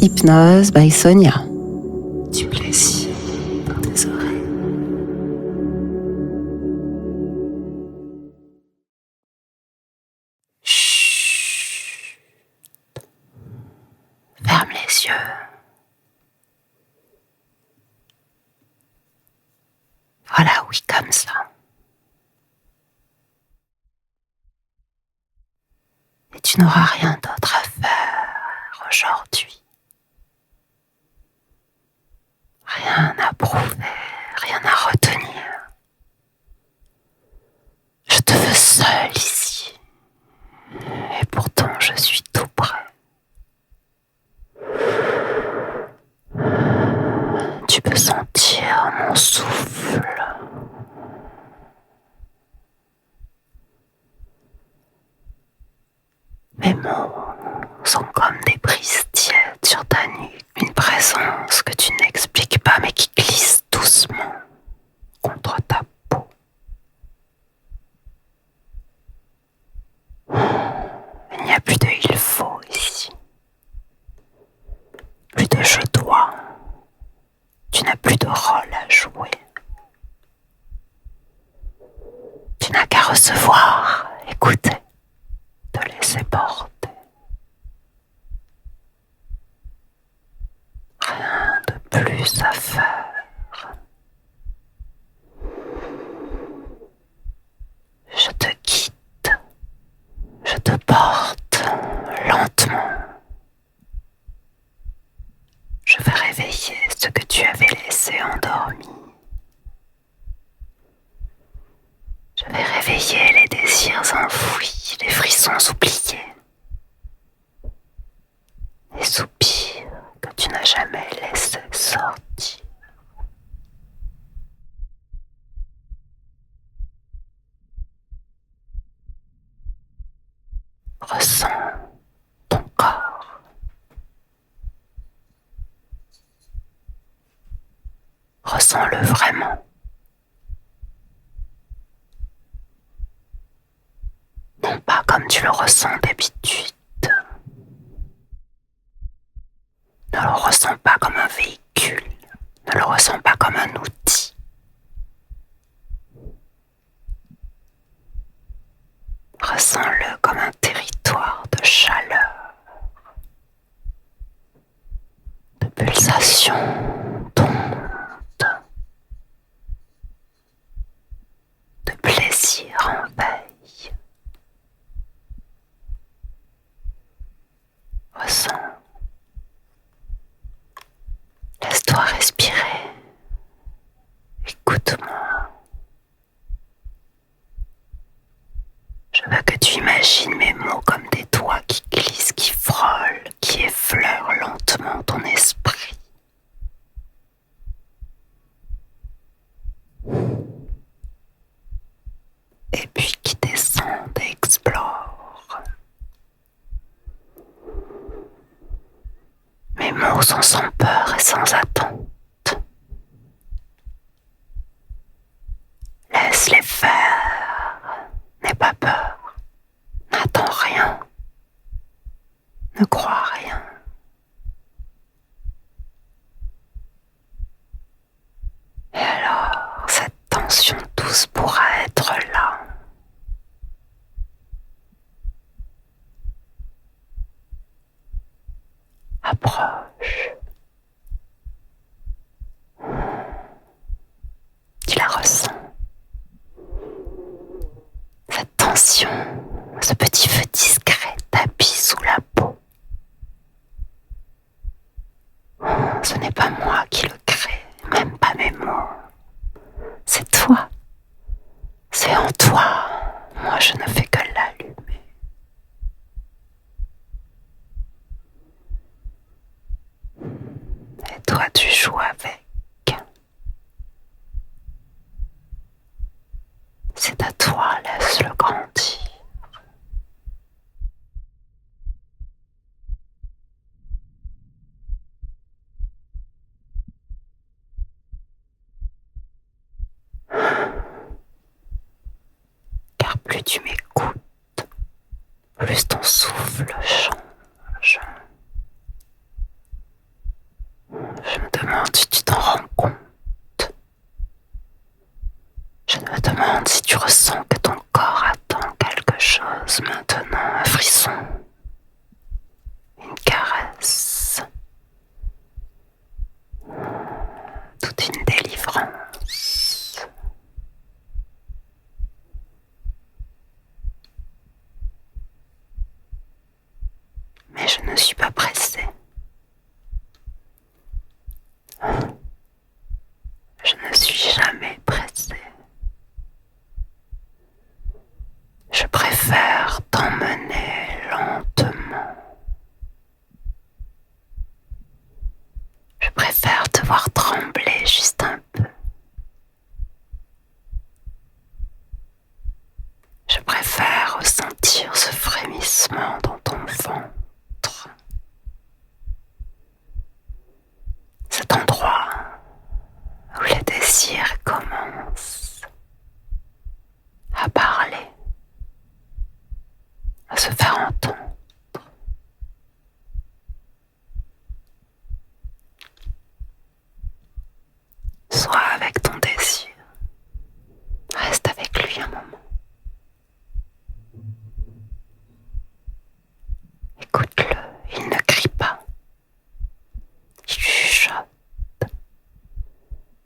Hypnose by Sonia. Du plaisir dans tes oreilles. Chut. Ferme les yeux. Voilà, oui, comme ça. Et tu n'auras rien d'autre à faire aujourd'hui. Rien à prouver, rien à retenir. Je te veux seul ici. Et pourtant, je suis tout près. Tu peux sentir mon souffle. Mes mots sont comme des brises tièdes sur ta nuque. Une présence que tu n'expliques pas mais qui glisse doucement contre ta peau. Il n'y a plus de il faut ici. Plus de je dois. Tu n'as plus de rôle à jouer. Tu n'as qu'à recevoir, écouter, te laisser porter. Rien de plus à faire. Je te quitte. Je te porte lentement. Je vais réveiller ce que tu avais laissé endormi. Je vais réveiller les désirs enfouis, les frissons oubliés, les soupirs que tu n'as jamais laissés sortir. Ressens ton corps. Ressens-le vraiment. Non pas comme tu le ressens d'habitude. Ne le ressens pas comme un véhicule. Ne le ressens pas comme un outil. Ressens-le comme un territoire de chaleur, de pulsation, d'onde, de plaisir en veille. Ressens. Laisse-toi respirer. Écoute-moi. Je veux que tu imagines mes mots comme des doigts qui glissent, qui frôlent, qui effleurent lentement ton esprit. Et puis qui descendent et explorent. Mes mots sont sans peur et sans attente. Laisse-les faire. N'aie pas peur. N'attends rien. Ne crois rien. Et alors, cette tension douce pourra être là. Approche. Tu la ressens. Cette tension, ce petit feu discret tapis sous la peau. Ce n'est pas moi qui le crée, même pas mes mots. C'est toi. C'est en toi. Moi, je ne fais que l'allumer. Et toi, tu joues avec. C'est à toi, laisse-le grandir. Car plus tu m'écoutes, plus ton souffle change. chose maintenant, un frisson, une caresse, toute une délivrance. Mais je ne suis pas pressée. Je ne suis jamais pressée. Je préfère t'emmener lentement. Je préfère te voir trembler juste un peu. Je préfère ressentir ce frémissement dans ton ventre. Cet endroit où le désir commence à parler, à se faire entendre. Sois avec ton désir. Reste avec lui un moment. Écoute-le, il ne crie pas. Il chuchote.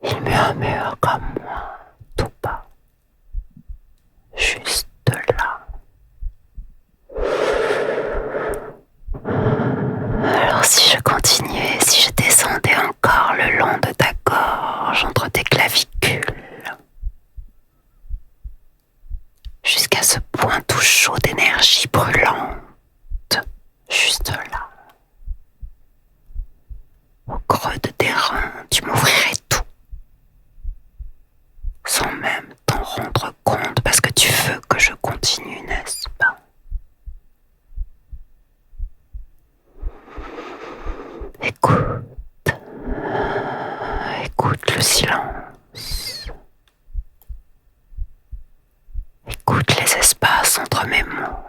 Il murmure comme moi, tout bas. Juste là. Alors si je continuais, si je descendais encore le long de ta gorge, entre tes clavicules, jusqu'à ce point tout chaud d'énergie brûlante, juste là. Au creux de tes reins, tu m'ouvrirais tout, sans même t'en rendre compte, parce que tu veux que je continue, n'est-ce pas? Écoute, écoute le silence. Écoute les espaces entre mes mots.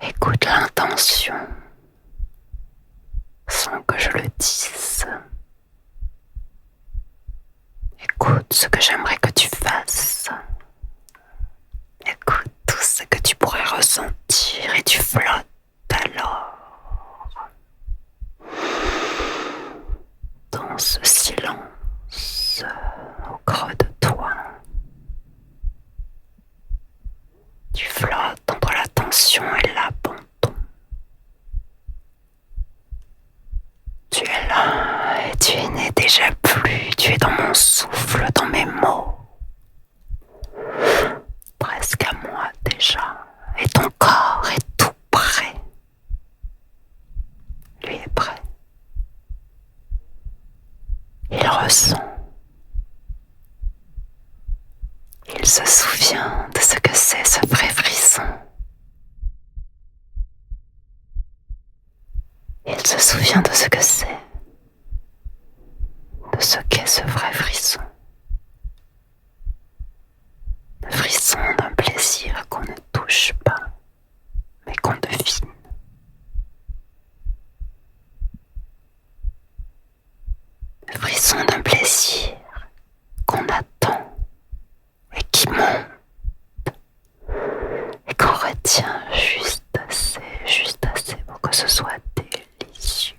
Écoute l'intention, sans que je le dise. Écoute ce que j'aimerais que tu fasses. Écoute tout ce que tu pourrais ressentir et tu flottes alors dans ce silence au creux de toi. Tu flottes entre la tension et l'abandon. Tu es là et tu n'es déjà plus. Tu es dans mon souffle, dans mes mots. Presque à moi déjà. Et ton corps est tout prêt. Lui est prêt. Il ressent. Il se souvient de ce que c'est ce vrai frisson. Il se souvient de ce que c'est. De ce qu'est ce vrai frisson. Le frisson d'un plaisir qu'on ne touche pas, mais qu'on devine. Le frisson d'un plaisir qu'on attend et qui monte et qu'on retient juste assez pour que ce soit délicieux.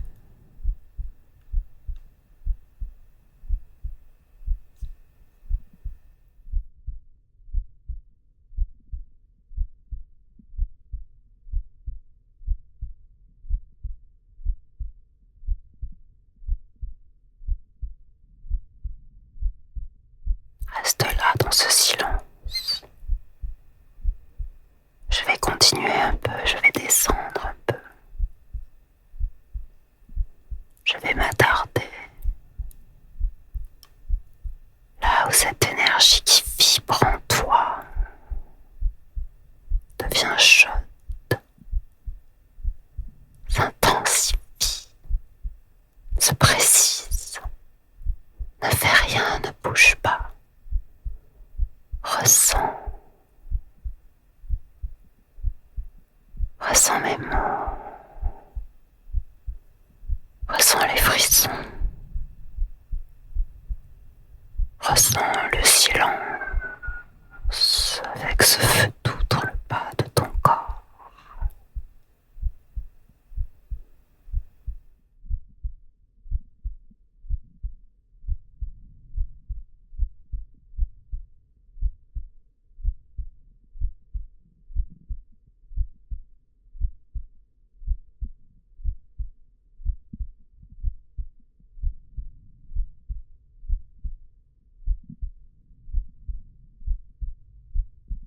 Reste là dans ce silence. Je vais continuer un peu, je vais descendre un peu. Je vais m'attarder là où cette énergie qui vibre en toi devient chaude, s'intensifie, se précise, ne fait rien, ne bouge pas. Ressens mes mots, ressens les frissons, ressens le silence avec ce feu doux dans le bas de ton corps.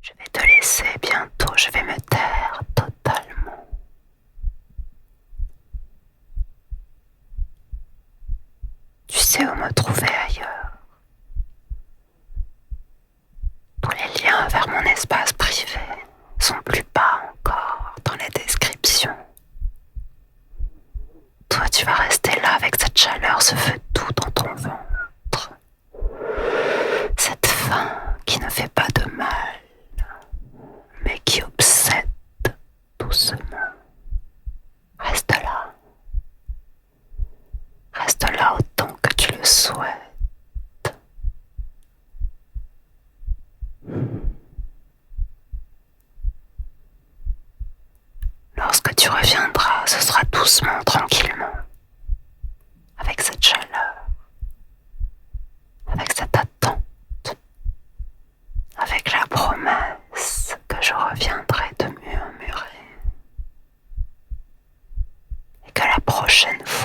Je vais te laisser bientôt, je vais me taire totalement. Tu sais où me trouver ailleurs. Tous les liens vers mon espace privé sont plus bas encore dans les descriptions. Toi, tu vas rester là avec cette chaleur, ce feu doux dans ton ventre. Cette faim qui ne fait pas de mal, mais qui obsède doucement. Reste là. Reste là autant que tu le souhaites. Lorsque tu reviendras, ce sera doucement, tranquillement, avec cette chaleur, avec cette attente, avec la promesse que je reviendrai te murmurer et que la prochaine fois,